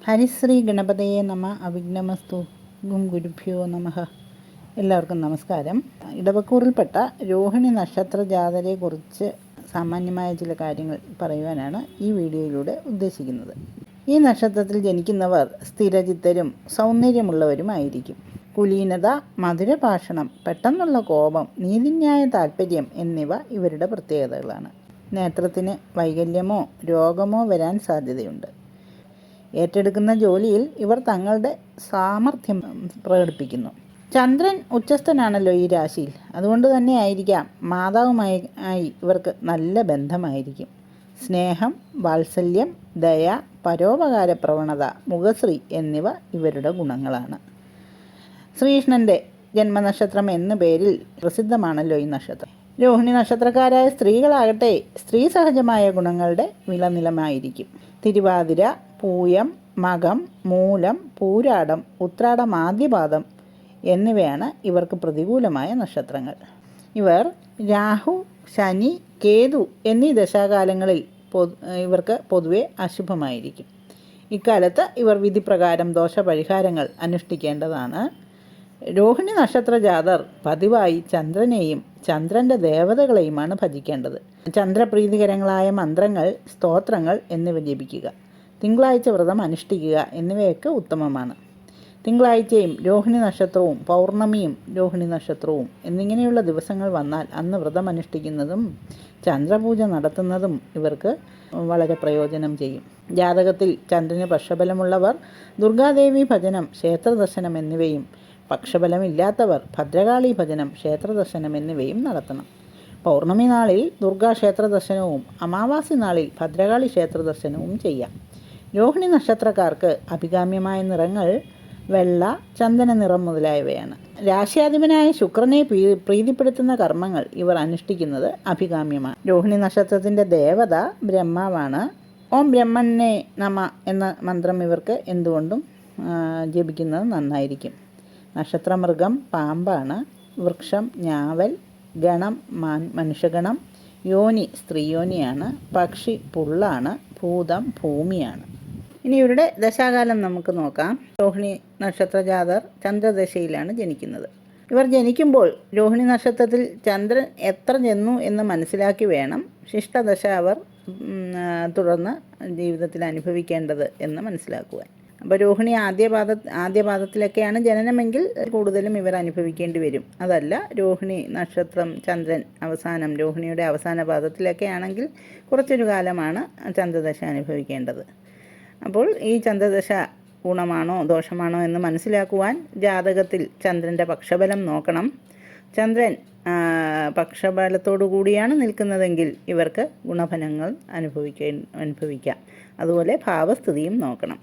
ഹരിശ്രീ ഗണപതയെ നമ അവിഘ്നമസ്തു ഗുരുഭ്യോ നമഃ. എല്ലാവർക്കും നമസ്കാരം. ഇടവക്കൂറിൽപ്പെട്ട രോഹിണി നക്ഷത്ര ജാതരെക്കുറിച്ച് സാമാന്യമായ ചില കാര്യങ്ങൾ പറയുവാനാണ് ഈ വീഡിയോയിലൂടെ ഉദ്ദേശിക്കുന്നത്. ഈ നക്ഷത്രത്തിൽ ജനിക്കുന്നവർ സ്ഥിരചിത്തരും സൗന്ദര്യമുള്ളവരുമായിരിക്കും. കുലീനത, മധുരഭാഷണം, പെട്ടെന്നുള്ള കോപം, നീതിന്യായ താൽപ്പര്യം എന്നിവ ഇവരുടെ പ്രത്യേകതകളാണ്. നേത്രത്തിന് വൈകല്യമോ രോഗമോ വരാൻ സാധ്യതയുണ്ട്. ഏറ്റെടുക്കുന്ന ജോലിയിൽ ഇവർ തങ്ങളുടെ സാമർഥ്യം പ്രകടിപ്പിക്കുന്നു. ചന്ദ്രൻ ഉച്ചസ്ഥനാണല്ലോ ഈ രാശിയിൽ. അതുകൊണ്ട് തന്നെ ആയിരിക്കാം മാതാവുമായി ഇവർക്ക് നല്ല ബന്ധമായിരിക്കും. സ്നേഹം, വാത്സല്യം, ദയ, പരോപകാര പ്രവണത, മുഖശ്രീ എന്നിവ ഇവരുടെ ഗുണങ്ങളാണ്. ശ്രീകൃഷ്ണൻ്റെ ജന്മനക്ഷത്രം എന്ന പേരിൽ പ്രസിദ്ധമാണല്ലോ ഈ നക്ഷത്രം. രോഹിണി നക്ഷത്രക്കാരായ സ്ത്രീകളാകട്ടെ സ്ത്രീ സഹജമായ ഗുണങ്ങളുടെ വിളനിലമായിരിക്കും. തിരുവാതിര, പൂയം, മകം, മൂലം, പൂരാടം, ഉത്രാടം, ആദ്യപാദം എന്നിവയാണ് ഇവർക്ക് പ്രതികൂലമായ നക്ഷത്രങ്ങൾ. ഇവർ രാഹു, ശനി, കേതു എന്നീ ദശാകാലങ്ങളിൽ ഇവർക്ക് പൊതുവെ അശുഭമായിരിക്കും. ഇക്കാലത്ത് ഇവർ വിധിപ്രകാരം ദോഷപരിഹാരങ്ങൾ അനുഷ്ഠിക്കേണ്ടതാണ്. രോഹിണി നക്ഷത്ര ജാതർ പതിവായി ചന്ദ്രനെയും ചന്ദ്രൻ്റെ ദേവതകളെയുമാണ് ഭജിക്കേണ്ടത്. ചന്ദ്രപ്രീതികരങ്ങളായ മന്ത്രങ്ങൾ, സ്തോത്രങ്ങൾ എന്നിവ ജപിക്കുക, തിങ്കളാഴ്ച വ്രതം അനുഷ്ഠിക്കുക എന്നിവയൊക്കെ ഉത്തമമാണ്. തിങ്കളാഴ്ചയും രോഹിണി നക്ഷത്രവും പൗർണമിയും രോഹിണി നക്ഷത്രവും എന്നിങ്ങനെയുള്ള ദിവസങ്ങൾ വന്നാൽ അന്ന് വ്രതം അനുഷ്ഠിക്കുന്നതും ചന്ദ്രപൂജ നടത്തുന്നതും ഇവർക്ക് വളരെ പ്രയോജനം ചെയ്യും. ജാതകത്തിൽ ചന്ദ്രന് പക്ഷബലമുള്ളവർ ദുർഗാദേവി ഭജനം, ക്ഷേത്രദർശനം എന്നിവയും പക്ഷബലമില്ലാത്തവർ ഭദ്രകാളി ഭജനം, ക്ഷേത്രദർശനം എന്നിവയും നടത്തണം. പൗർണമി നാളിൽ ദുർഗാക്ഷേത്ര ദർശനവും അമാവാസി നാളിൽ ഭദ്രകാളി ക്ഷേത്ര ദർശനവും ചെയ്യാം. രോഹിണി നക്ഷത്രക്കാർക്ക് അഭികാമ്യമായ നിറങ്ങൾ വെള്ള, ചന്ദന നിറം മുതലായവയാണ്. രാശ്യാധിപനായ ശുക്രനെ പ്രീതിപ്പെടുത്തുന്ന കർമ്മങ്ങൾ ഇവർ അനുഷ്ഠിക്കുന്നത് അഭികാമ്യമാണ്. രോഹിണി നക്ഷത്രത്തിൻ്റെ ദേവത ബ്രഹ്മാവാണ്. ഓം ബ്രഹ്മണേ നമ എന്ന മന്ത്രം ഇവർക്ക് എന്തുകൊണ്ടും ജപിക്കുന്നത് നന്നായിരിക്കും. നക്ഷത്രമൃഗം പാമ്പാണ്. വൃക്ഷം ഞാവൽ, ഗണം മനുഷ്യഗണം, യോനി സ്ത്രീയോനിയാണ്, പക്ഷി പുള്ളാണ്, ഭൂതം ഭൂമിയാണ്. ഇനി ഇവരുടെ ദശാകാലം നമുക്ക് നോക്കാം. രോഹിണി നക്ഷത്ര ജാതർ ചന്ദ്രദശയിലാണ് ജനിക്കുന്നത്. ഇവർ ജനിക്കുമ്പോൾ രോഹിണി നക്ഷത്രത്തിൽ ചന്ദ്രൻ എത്ര ചെന്നു എന്ന് മനസ്സിലാക്കി വേണം ശിഷ്ടദശ അവർ തുടർന്ന് ജീവിതത്തിൽ അനുഭവിക്കേണ്ടത് എന്ന് മനസ്സിലാക്കുവാൻ. അപ്പോൾ രോഹിണി ആദ്യപാദത്തിലൊക്കെയാണ് ജനനമെങ്കിൽ കൂടുതലും ഇവർ അനുഭവിക്കേണ്ടി വരും. അതല്ല, രോഹിണി നക്ഷത്രം ചന്ദ്രൻ രോഹിണിയുടെ അവസാന പാദത്തിലൊക്കെ ആണെങ്കിൽ കുറച്ചൊരു കാലമാണ് ചന്ദ്രദശ അനുഭവിക്കേണ്ടത്. അപ്പോൾ ഈ ചന്ദ്രദശ ഗുണമാണോ ദോഷമാണോ എന്ന് മനസ്സിലാക്കുവാൻ ജാതകത്തിൽ ചന്ദ്രൻ്റെ പക്ഷബലം നോക്കണം. ചന്ദ്രൻ പക്ഷബലത്തോടു കൂടിയാണ് നിൽക്കുന്നതെങ്കിൽ ഇവർക്ക് ഗുണഫലങ്ങൾ അനുഭവിക്കാം. അതുപോലെ ഭാവസ്ഥിതിയും നോക്കണം.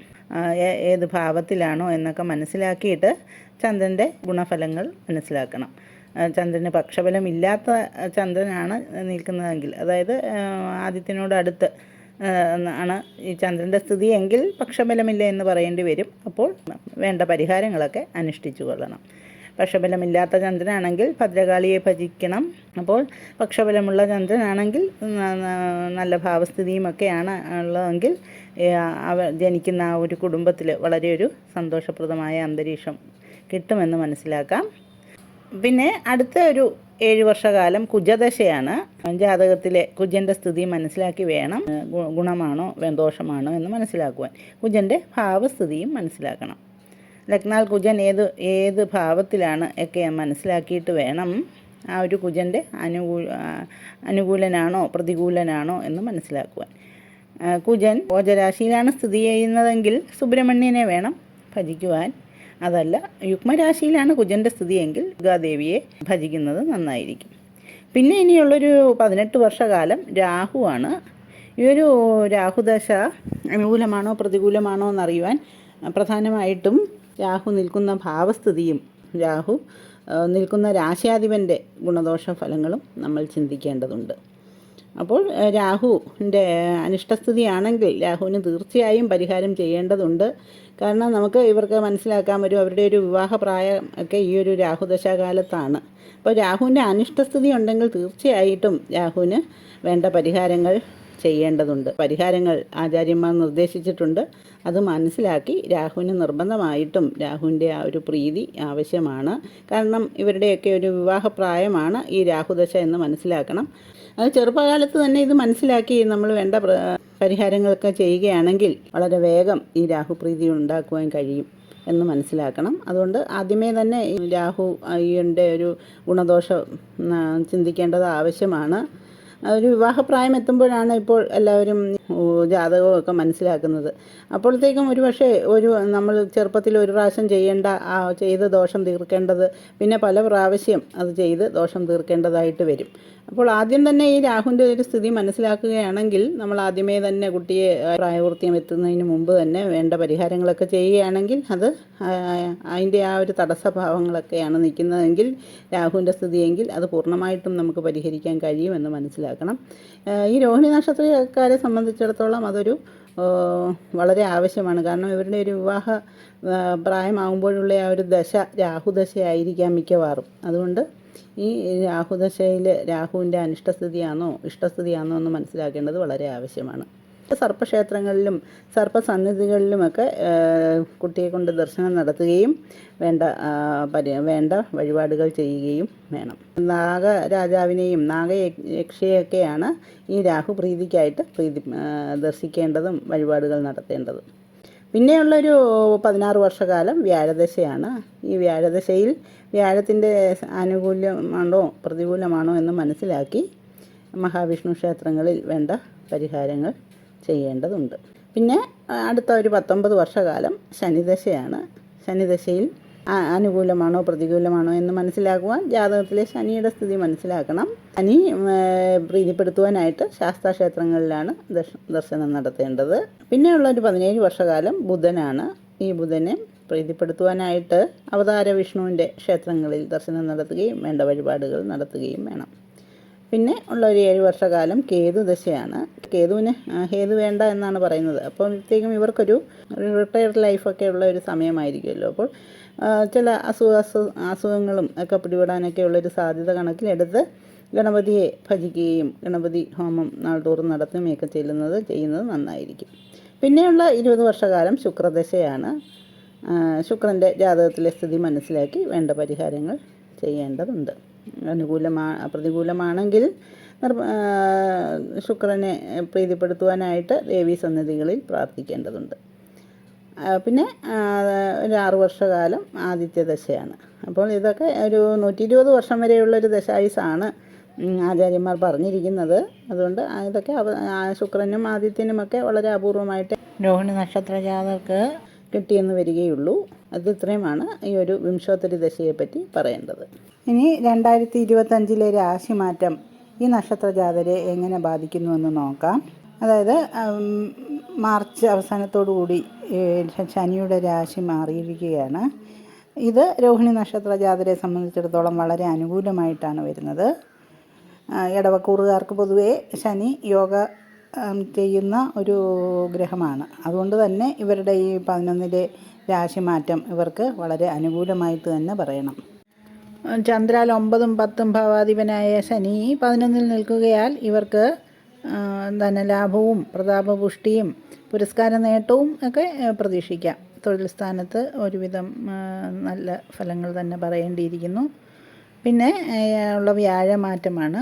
ഏത് ഭാവത്തിലാണോ എന്നൊക്കെ മനസ്സിലാക്കിയിട്ട് ചന്ദ്രൻ്റെ ഗുണഫലങ്ങൾ മനസ്സിലാക്കണം. ചന്ദ്രന് പക്ഷബലമില്ലാത്ത ചന്ദ്രനാണ് നിൽക്കുന്നതെങ്കിൽ, അതായത് ആദിത്യനോട് അടുത്ത് ആണ് ഈ ചന്ദ്രൻ്റെ സ്ഥിതി എങ്കിൽ പക്ഷബലമില്ല എന്ന് പറയേണ്ടി വരും. അപ്പോൾ വേണ്ട പരിഹാരങ്ങളൊക്കെ അനുഷ്ഠിച്ചു കൊള്ളണം. പക്ഷബലമില്ലാത്ത ചന്ദ്രനാണെങ്കിൽ ഭദ്രകാളിയെ ഭജിക്കണം. അപ്പോൾ പക്ഷബലമുള്ള ചന്ദ്രനാണെങ്കിൽ നല്ല ഭാവസ്ഥിതിയുമൊക്കെയാണ് ഉള്ളതെങ്കിൽ ജനിക്കുന്ന ആ ഒരു കുടുംബത്തിൽ വളരെ ഒരു സന്തോഷപ്രദമായ അന്തരീക്ഷം കിട്ടുമെന്ന് മനസ്സിലാക്കാം. പിന്നെ അടുത്ത ഒരു 7 വർഷക്കാലം കുജദശയാണ്. ജാതകത്തിലെ കുജൻ്റെ സ്ഥിതി മനസ്സിലാക്കി വേണം ഗുണമാണോ ദോഷമാണോ എന്ന് മനസ്സിലാക്കുവാൻ. കുജൻ്റെ ഭാവസ്ഥിതിയും മനസ്സിലാക്കണം. ലഗ്നാൽ കുജൻ ഏത് ഭാവത്തിലാണ് ഒക്കെ മനസ്സിലാക്കിയിട്ട് വേണം ആ ഒരു കുജൻ്റെ അനുകൂലനാണോ പ്രതികൂലനാണോ എന്ന് മനസ്സിലാക്കുവാൻ. കുജൻ ഓജരാശിയിലാണ് സ്ഥിതി ചെയ്യുന്നതെങ്കിൽ സുബ്രഹ്മണ്യനെ വേണം ഭജിക്കുവാൻ. അതല്ല, യുഗ്മരാശിയിലാണ് കുജൻ്റെ സ്ഥിതിയെങ്കിൽ ദുർഗാദേവിയെ ഭജിക്കുന്നത് നന്നായിരിക്കും. പിന്നെ ഇനിയുള്ളൊരു 18 വർഷക്കാലം രാഹുവാണ്. ഈ ഒരു രാഹുദശ അനുകൂലമാണോ പ്രതികൂലമാണോ എന്നറിയുവാൻ പ്രധാനമായിട്ടും രാഹു നിൽക്കുന്ന ഭാവസ്ഥിതിയും രാഹു നിൽക്കുന്ന രാശ്യാധിപൻ്റെ ഗുണദോഷ ഫലങ്ങളും നമ്മൾ ചിന്തിക്കേണ്ടതുണ്ട്. അപ്പോൾ രാഹുവിൻ്റെ അനിഷ്ടസ്ഥിതിയാണെങ്കിൽ രാഹുവിന് തീർച്ചയായും പരിഹാരം ചെയ്യേണ്ടതുണ്ട്. കാരണം നമുക്ക് ഇവർക്ക് മനസ്സിലാക്കാൻ വരും അവരുടെ ഒരു വിവാഹപ്രായം ഒക്കെ ഈ ഒരു രാഹുദശാകാലത്താണ്. അപ്പോൾ രാഹുവിൻ്റെ അനിഷ്ടസ്ഥിതി ഉണ്ടെങ്കിൽ തീർച്ചയായിട്ടും രാഹുവിന് വേണ്ട പരിഹാരങ്ങൾ ചെയ്യേണ്ടതുണ്ട്. പരിഹാരങ്ങൾ ആചാര്യന്മാർ നിർദ്ദേശിച്ചിട്ടുണ്ട്. അത് മനസ്സിലാക്കി രാഹുവിന് നിർബന്ധമായിട്ടും രാഹുവിൻ്റെ ആ ഒരു പ്രീതി ആവശ്യമാണ്. കാരണം ഇവരുടെയൊക്കെ ഒരു വിവാഹപ്രായമാണ് ഈ രാഹുദശ എന്ന് മനസ്സിലാക്കണം. അത് ചെറുപ്പകാലത്ത് തന്നെ ഇത് മനസ്സിലാക്കി നമ്മൾ വേണ്ട പരിഹാരങ്ങളൊക്കെ ചെയ്യുകയാണെങ്കിൽ വളരെ വേഗം ഈ രാഹുപ്രീതി ഉണ്ടാക്കുവാൻ കഴിയും എന്ന് മനസ്സിലാക്കണം. അതുകൊണ്ട് ആദ്യമേ തന്നെ രാഹുവിൻ്റെ ഒരു ഗുണദോഷം ചിന്തിക്കേണ്ടത് ആവശ്യമാണ്. ഒരു വിവാഹപ്രായം എത്തുമ്പോഴാണ് ഇപ്പോൾ എല്ലാവരും ജാതകമൊക്കെ മനസ്സിലാക്കുന്നത്. അപ്പോഴത്തേക്കും നമ്മൾ ചെറുപ്പത്തിൽ ഒരു പ്രാവശ്യം ചെയ്ത് ദോഷം തീർക്കേണ്ടത് പിന്നെ പല പ്രാവശ്യം അത് ചെയ്ത് ദോഷം തീർക്കേണ്ടതായിട്ട് വരും. അപ്പോൾ ആദ്യം തന്നെ ഈ രാഹുവിൻ്റെ ഒരു സ്ഥിതി മനസ്സിലാക്കുകയാണെങ്കിൽ നമ്മൾ ആദ്യമേ തന്നെ കുട്ടിയെ പ്രായപൂർത്തിയം എത്തുന്നതിന് മുമ്പ് തന്നെ വേണ്ട പരിഹാരങ്ങളൊക്കെ ചെയ്യുകയാണെങ്കിൽ അത് അതിൻ്റെ ആ ഒരു തടസ്സഭാവങ്ങളൊക്കെയാണ് നിൽക്കുന്നതെങ്കിൽ രാഹുവിൻ്റെ സ്ഥിതിയെങ്കിൽ അത് പൂർണ്ണമായിട്ടും നമുക്ക് പരിഹരിക്കാൻ കഴിയുമെന്ന് മനസ്സിലാക്കണം. ഈ രോഹിണി നക്ഷത്രക്കാരെ സംബന്ധിച്ചിടത്തോളം അതൊരു വളരെ ആവശ്യമാണ്. കാരണം ഇവരുടെ ഒരു വിവാഹ പ്രായമാകുമ്പോഴുള്ള ആ ഒരു ദശ രാഹുദശയായിരിക്കാം മിക്കവാറും. അതുകൊണ്ട് ഈ രാഹുദശയിൽ രാഹുവിൻ്റെ അനിഷ്ടസ്ഥിതിയാണോ ഇഷ്ടസ്ഥിതിയാണോ എന്ന് മനസ്സിലാക്കേണ്ടത് വളരെ ആവശ്യമാണ്. സർപ്പക്ഷേത്രങ്ങളിലും സർപ്പസന്നിധികളിലുമൊക്കെ കുട്ടിയെ കൊണ്ട് ദർശനം നടത്തുകയും വേണ്ട വഴിപാടുകൾ ചെയ്യുകയും വേണം. നാഗരാജാവിനെയും നാഗയക്ഷിയൊക്കെയാണ് ഈ രാഹുപ്രീതിക്കായിട്ട് ദർശിക്കേണ്ടതും വഴിപാടുകൾ നടത്തേണ്ടതും. പിന്നെയുള്ളൊരു 16 വർഷക്കാലം വ്യാഴദശയാണ്. ഈ വ്യാഴദശയിൽ വ്യാഴത്തിൻ്റെ ആനുകൂല്യമാണോ പ്രതികൂലമാണോ എന്ന് മനസ്സിലാക്കി മഹാവിഷ്ണു ക്ഷേത്രങ്ങളിൽ വേണ്ട പരിഹാരങ്ങൾ ചെയ്യേണ്ടതുണ്ട്. പിന്നെ അടുത്ത ഒരു 19 വർഷക്കാലം ശനിദശയാണ്. ശനിദശയിൽ അനുകൂലമാണോ പ്രതികൂലമാണോ എന്ന് മനസ്സിലാക്കുവാൻ ജാതകത്തിലെ ശനിയുടെ സ്ഥിതി മനസ്സിലാക്കണം. ശനി പ്രീതിപ്പെടുത്തുവാനായിട്ട് ശാസ്താക്ഷേത്രങ്ങളിലാണ് ദർശനം നടത്തേണ്ടത്. പിന്നെയുള്ള ഒരു 17 വർഷക്കാലം ബുധനാണ്. ഈ ബുധനെ പ്രീതിപ്പെടുത്തുവാനായിട്ട് അവതാര വിഷ്ണുവിൻ്റെ ക്ഷേത്രങ്ങളിൽ ദർശനം നടത്തുകയും വേണ്ട വഴിപാടുകൾ നടത്തുകയും വേണം. പിന്നെ ഉള്ള ഒരു 7 വർഷക്കാലം കേതുദശയാണ്. കേതുവിന് ഹേതു വേണ്ട എന്നാണ് പറയുന്നത്. അപ്പോഴത്തേക്കും ഇവർക്കൊരു റിട്ടയർഡ് ലൈഫൊക്കെ ഉള്ള ഒരു സമയമായിരിക്കുമല്ലോ. അപ്പോൾ ചില അസുഖങ്ങളും ഒക്കെ പിടിപെടാനൊക്കെ ഉള്ളൊരു സാധ്യത കണക്കിലെടുത്ത് ഗണപതിയെ ഭജിക്കുകയും ഗണപതി ഹോമം നാൾതോറും നടത്തുകയൊക്കെ ചെയ്യുന്നത് നന്നായിരിക്കും. പിന്നെയുള്ള 20 വർഷക്കാലം ശുക്രദശയാണ്. ശുക്രൻ്റെ ജാതകത്തിലെ സ്ഥിതി മനസ്സിലാക്കി വേണ്ട പരിഹാരങ്ങൾ ചെയ്യേണ്ടതുണ്ട്. പ്രതികൂലമാണെങ്കിൽ ശുക്രനെ പ്രീതിപ്പെടുത്തുവാനായിട്ട് ദേവീ സന്നിധികളിൽ പ്രാർത്ഥിക്കേണ്ടതുണ്ട്. പിന്നെ ഒരു 6 വർഷക്കാലം ആദിത്യദശയാണ്. അപ്പോൾ ഇതൊക്കെ ഒരു 120 വർഷം വരെയുള്ളൊരു ദശായുസാണ് ആചാര്യന്മാർ പറഞ്ഞിരിക്കുന്നത്. അതുകൊണ്ട് ഇതൊക്കെ ശുക്രനും ആദിത്യനുമൊക്കെ വളരെ അപൂർവമായിട്ട് രോഹിണി നക്ഷത്ര ജാതകർക്ക് കിട്ടിയെന്ന് വരികയുള്ളൂ. അത് ഇത്രയുമാണ് ഈ ഒരു വിംശോത്തരി ദശയെപ്പറ്റി പറയേണ്ടത്. ഇനി 2025 രാശിമാറ്റം ഈ നക്ഷത്ര ജാതരെ എങ്ങനെ ബാധിക്കുന്നുവെന്ന് നോക്കാം. അതായത് മാർച്ച് അവസാനത്തോടുകൂടി ശനിയുടെ രാശി മാറിയിരിക്കുകയാണ്. ഇത് രോഹിണി നക്ഷത്ര ജാതരെ സംബന്ധിച്ചിടത്തോളം വളരെ അനുകൂലമായിട്ടാണ് വരുന്നത്. ഇടവക്കൂറുകാർക്ക് പൊതുവേ ശനി യോഗ ചെയ്യുന്ന ഒരു ഗ്രഹമാണ്. അതുകൊണ്ട് തന്നെ ഇവരുടെ ഈ 11 രാശിമാറ്റം ഇവർക്ക് വളരെ അനുകൂലമായിട്ട് തന്നെ പറയണം. ചന്ദ്രാൽ 9ഉം 10ഉം ഭാവാധിപനായ ശനി 11 നിൽക്കുകയാൽ ഇവർക്ക് ധനലാഭവും പ്രതാപപുഷ്ടിയും പുരസ്കാര നേട്ടവും ഒക്കെ പ്രതീക്ഷിക്കാം. തൊഴിൽ സ്ഥാനത്ത് ഒരുവിധം നല്ല ഫലങ്ങൾ തന്നെ പറയേണ്ടിയിരിക്കുന്നു. പിന്നെ ഉള്ള വ്യാഴമാറ്റമാണ്.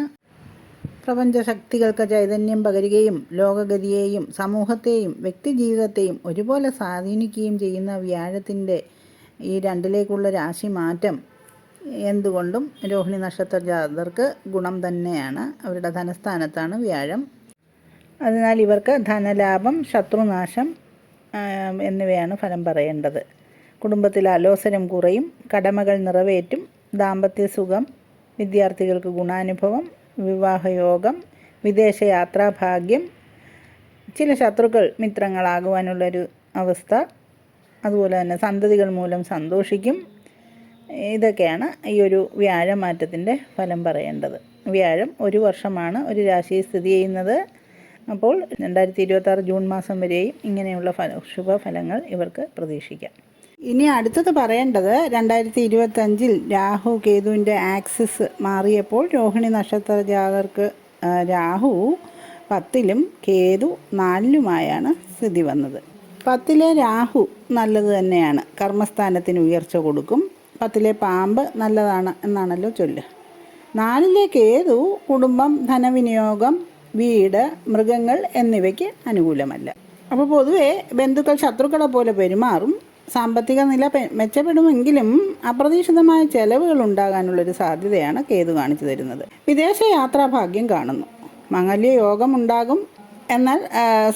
പ്രപഞ്ചശക്തികൾക്ക് ചൈതന്യം പകരുകയും ലോകഗതിയെയും സമൂഹത്തെയും വ്യക്തിജീവിതത്തെയും ഒരുപോലെ സ്വാധീനിക്കുകയും ചെയ്യുന്ന വ്യാഴത്തിൻ്റെ ഈ 2ലേക്കുള്ള രാശിമാറ്റം എന്തുകൊണ്ടും രോഹിണി നക്ഷത്ര ജാതകർക്ക് ഗുണം തന്നെയാണ്. അവരുടെ ധനസ്ഥാനത്താണ് വ്യാഴം. അതിനാൽ ഇവർക്ക് ധനലാഭം, ശത്രുനാശം എന്നിവയാണ് ഫലം പറയേണ്ടത്. കുടുംബത്തിൽ അലോസരം കുറയും, കടമകൾ നിറവേറ്റും, ദാമ്പത്യ സുഖം, വിദ്യാർത്ഥികൾക്ക് ഗുണാനുഭവം, വിവാഹയോഗം, വിദേശയാത്രാഭാഗ്യം, ചില ശത്രുക്കൾ മിത്രങ്ങളാകുവാനുള്ളൊരു അവസ്ഥ, അതുപോലെ തന്നെ സന്തതികൾ മൂലം സന്തോഷിക്കും. ഇതൊക്കെയാണ് ഈ ഒരു വ്യാഴമാറ്റത്തിൻ്റെ ഫലം പറയേണ്ടത്. വ്യാഴം 1 വർഷമാണ് ഒരു രാശിയിൽ സ്ഥിതി ചെയ്യുന്നത്. അപ്പോൾ 2026 ജൂൺ മാസം വരെയും ഇങ്ങനെയുള്ള ശുഭഫലങ്ങൾ ഇവർക്ക് പ്രതീക്ഷിക്കാം. ഇനി അടുത്തത് പറയേണ്ടത് 2025 രാഹു കേതുവിൻ്റെ ആക്സിസ് മാറിയപ്പോൾ രോഹിണി നക്ഷത്ര ജാതകർക്ക് രാഹു 10-ലും കേതു 4-ലുമായാണ് സ്ഥിതി വന്നത്. 10-ലെ രാഹു നല്ലത് തന്നെയാണ്, കർമ്മസ്ഥാനത്തിന് ഉയർച്ച കൊടുക്കും. 10-ലെ പാമ്പ് നല്ലതാണ് എന്നാണല്ലോ ചൊല്ല്. 4-ലെ കേതു കുടുംബം, ധനവിനിയോഗം, വീട്, മൃഗങ്ങൾ എന്നിവയ്ക്ക് അനുകൂലമല്ല. അപ്പോൾ പൊതുവെ ബന്ധുക്കൾ ശത്രുക്കളെ പോലെ പെരുമാറും. സാമ്പത്തിക നില മെച്ചപ്പെടുമെങ്കിലും അപ്രതീക്ഷിതമായ ചെലവുകൾ ഉണ്ടാകാനുള്ളൊരു സാധ്യതയാണ് കേതു കാണിച്ചു തരുന്നത്. വിദേശ യാത്രാഭാഗ്യം കാണുന്നു. മംഗല്യ യോഗം ഉണ്ടാകും. എന്നാൽ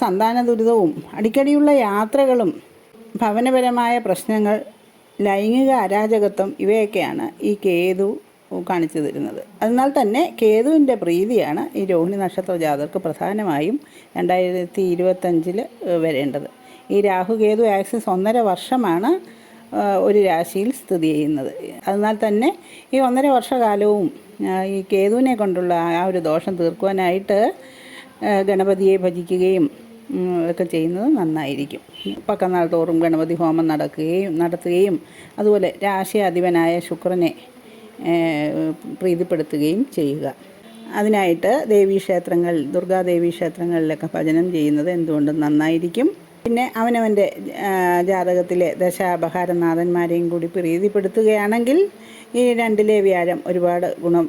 സന്താന ദുരിതവും അടിക്കടിയുള്ള യാത്രകളും ഭവനപരമായ പ്രശ്നങ്ങൾ, ലൈംഗിക അരാജകത്വം ഇവയൊക്കെയാണ് ഈ കേതു കാണിച്ചു തരുന്നത്. അതിനാൽ തന്നെ കേതുവിൻ്റെ പ്രീതിയാണ് ഈ രോഹിണി നക്ഷത്ര ജാതകർക്ക് പ്രധാനമായും 2025 വരേണ്ടത്. ഈ രാഹു കേതു ആക്സിസ് 1.5 വർഷമാണ് ഒരു രാശിയിൽ സ്ഥിതി ചെയ്യുന്നത്. അതിനാൽ തന്നെ ഈ 1.5 വർഷകാലവും ഈ കേതുവിനെ കൊണ്ടുള്ള ആ ഒരു ദോഷം തീർക്കുവാനായിട്ട് ഗണപതിയെ ഭജിക്കുകയും ഒക്കെ ചെയ്യുന്നത് നന്നായിരിക്കും. പക്കനാൾ തോറും ഗണപതി ഹോമം നടത്തുകയും അതുപോലെ രാശിയാധിപനായ ശുക്രനെ പ്രീതിപ്പെടുത്തുകയും ചെയ്യുക. അതിനായിട്ട് ദേവീക്ഷേത്രങ്ങൾ, ദുർഗാദേവീ ക്ഷേത്രങ്ങളിലൊക്കെ ഭജനം ചെയ്യുന്നത് എന്തുകൊണ്ടും നന്നായിരിക്കും. പിന്നെ അവനവൻ്റെ ജാതകത്തിലെ ദശാപഹാരനാഥന്മാരെയും കൂടി പ്രീതിപ്പെടുത്തുകയാണെങ്കിൽ ഈ 2-ലെ വ്യാഴം ഒരുപാട് ഗുണം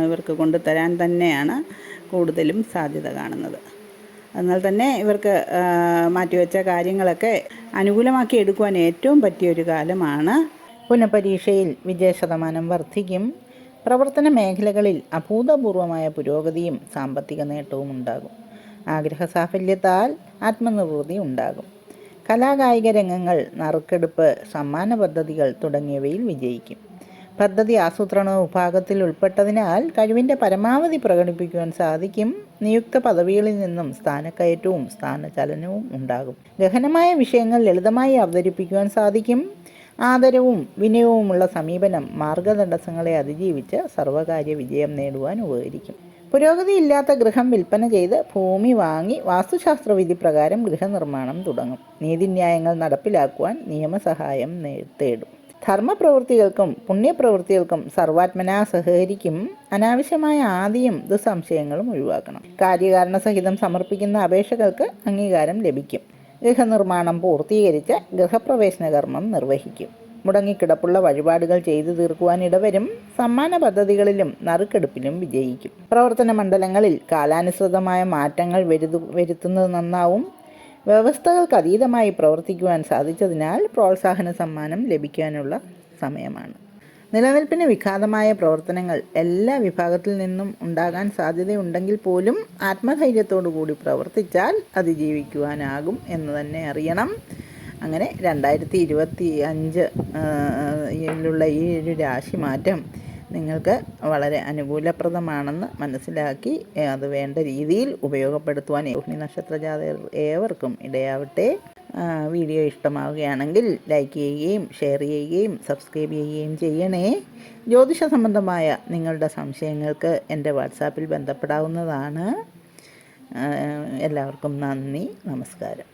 ഇവർക്ക് കൊണ്ടുതരാൻ തന്നെയാണ് കൂടുതലും സാധ്യത കാണുന്നത്. എന്നാൽ തന്നെ ഇവർക്ക് മാറ്റിവെച്ച കാര്യങ്ങളൊക്കെ അനുകൂലമാക്കി എടുക്കുവാൻ ഏറ്റവും പറ്റിയൊരു കാലമാണ്. പുനഃപരീക്ഷയിൽ വിജയശതമാനം വർദ്ധിക്കും. പ്രവർത്തന മേഖലകളിൽ അഭൂതപൂർവമായ പുരോഗതിയും സാമ്പത്തിക നേട്ടവും ഉണ്ടാകും. ആഗ്രഹ സാഫല്യത്താൽ ആത്മനിർവൃതി ഉണ്ടാകും. കലാകായിക രംഗങ്ങൾ, നറുക്കെടുപ്പ്, സമ്മാന പദ്ധതികൾ തുടങ്ങിയവയിൽ വിജയിക്കും. പദ്ധതി ആസൂത്രണ വിഭാഗത്തിൽ ഉൾപ്പെട്ടതിനാൽ കഴിവിൻ്റെ പരമാവധി പ്രകടിപ്പിക്കുവാൻ സാധിക്കും. നിയുക്ത പദവികളിൽ നിന്നും സ്ഥാനക്കയറ്റവും സ്ഥാനചലനവും ഉണ്ടാകും. ഗഹനമായ വിഷയങ്ങൾ ലളിതമായി അവതരിപ്പിക്കുവാൻ സാധിക്കും. ആദരവും വിനയവുമുള്ള സമീപനം മാർഗതടസ്സങ്ങളെ അതിജീവിച്ച് സർവകാര്യ വിജയം നേടുവാൻ ഉപകരിക്കും. പുരോഗതിയില്ലാത്ത ഗൃഹം വിൽപ്പന ചെയ്ത് ഭൂമി വാങ്ങി വാസ്തുശാസ്ത്രവിധി പ്രകാരം ഗൃഹനിർമ്മാണം തുടങ്ങും. നീതിന്യായങ്ങൾ നടപ്പിലാക്കുവാൻ നിയമസഹായം തേടും. ധർമ്മപ്രവൃത്തികൾക്കും പുണ്യപ്രവൃത്തികൾക്കും സർവാത്മനാ സഹകരിക്കും. അനാവശ്യമായ ആദിയും ദുസ്സംശയങ്ങളും ഒഴിവാക്കണം. കാര്യകാരണ സഹിതം സമർപ്പിക്കുന്ന അപേക്ഷകൾക്ക് അംഗീകാരം ലഭിക്കും. ഗൃഹനിർമ്മാണം പൂർത്തീകരിച്ച് ഗൃഹപ്രവേശന കർമ്മം നിർവഹിക്കും. മുടങ്ങിക്കിടപ്പുള്ള വഴിപാടുകൾ ചെയ്തു തീർക്കുവാൻ ഇടവരും. സമ്മാന പദ്ധതികളിലും നറുക്കെടുപ്പിലും വിജയിക്കും. പ്രവർത്തന മണ്ഡലങ്ങളിൽ കാലാനുസൃതമായ മാറ്റങ്ങൾ വരുത്തുന്നത് നന്നാവും. വ്യവസ്ഥകൾക്ക് അതീതമായി പ്രവർത്തിക്കുവാൻ സാധിച്ചതിനാൽ പ്രോത്സാഹന സമ്മാനം ലഭിക്കാനുള്ള സമയമാണ്. നിലനിൽപ്പിന് വിഘാതമായ പ്രവർത്തനങ്ങൾ എല്ലാ വിഭാഗത്തിൽ നിന്നും ഉണ്ടാകാൻ സാധ്യതയുണ്ടെങ്കിൽ പോലും ആത്മധൈര്യത്തോടു കൂടി പ്രവർത്തിച്ചാൽ അതിജീവിക്കുവാനാകും എന്ന് തന്നെ അറിയണം. അങ്ങനെ 2025 ഈ ഒരു രാശിമാറ്റം നിങ്ങൾക്ക് വളരെ അനുകൂലപ്രദമാണെന്ന് മനസ്സിലാക്കി അത് വേണ്ട രീതിയിൽ ഉപയോഗപ്പെടുത്തുവാൻ രോഹിണി നക്ഷത്ര ജാതകർ ഏവർക്കും ഇടയാവട്ടെ. വീഡിയോ ഇഷ്ടമാവുകയാണെങ്കിൽ ലൈക്ക് ചെയ്യുകയും ഷെയർ ചെയ്യുകയും സബ്സ്ക്രൈബ് ചെയ്യുകയും ചെയ്യണേ. ജ്യോതിഷ സംബന്ധമായ നിങ്ങളുടെ സംശയങ്ങൾക്ക് എൻ്റെ വാട്സാപ്പിൽ ബന്ധപ്പെടാവുന്നതാണ്. എല്ലാവർക്കും നന്ദി, നമസ്കാരം.